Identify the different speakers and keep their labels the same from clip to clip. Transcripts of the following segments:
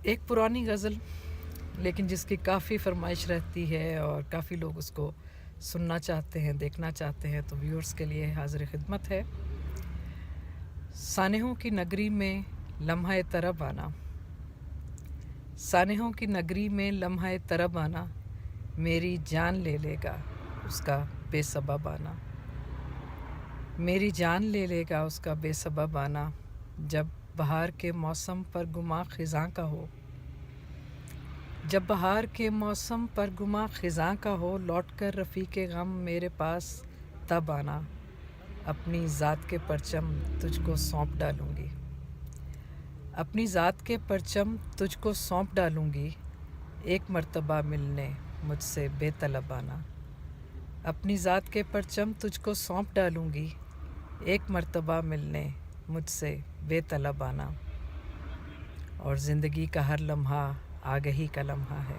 Speaker 1: ایک پرانی غزل لیکن جس کی کافی فرمائش رہتی ہے اور کافی لوگ اس کو سننا چاہتے ہیں، دیکھنا چاہتے ہیں، تو ویورز کے لیے حاضر خدمت ہے۔ سانحوں کی نگری میں لمحہ طرب آنا، سانحوں کی نگری میں لمحہ طرب آنا، میری جان لے لے گا اس کا بے سبب آنا، میری جان لے لے گا اس کا بے سبب آنا، جب بہار کے موسم پر گماں خزاں کا ہو، جب بہار کے موسم پر گماں خزاں کا ہو، لوٹ کر رفیق غم میرے پاس تب آنا، اپنی ذات کے پرچم تجھ کو سونپ ڈالوں گی، اپنی ذات کے پرچم تجھ کو سونپ ڈالوں گی، ایک مرتبہ ملنے مجھ سے بے طلب آنا، اپنی ذات کے پرچم تجھ کو سونپ ڈالوں گی، ایک مرتبہ ملنے مجھ سے بے طلب آنا، اور زندگی کا ہر لمحہ آگہی کا لمحہ ہے،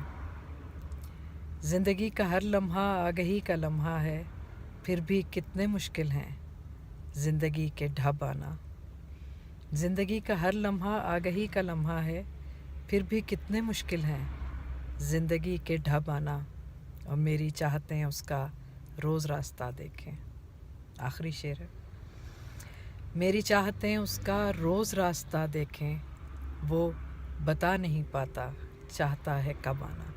Speaker 1: زندگی کا ہر لمحہ آگہی کا لمحہ ہے، پھر بھی کتنے مشکل ہیں زندگی کے ڈھب آنا، زندگی کا ہر لمحہ آگہی کا لمحہ ہے، پھر بھی کتنے مشکل ہیں زندگی کے ڈھب آنا، اور میری چاہتیں اس کا روز راستہ دیکھیں۔ آخری شعر ہے۔ میری چاہتیں اس کا روز راستہ دیکھیں، وہ بتا نہیں پاتا چاہتا ہے کب آنا،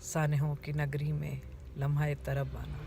Speaker 1: سانحوں کی نگری میں لمحہ طرب آنا۔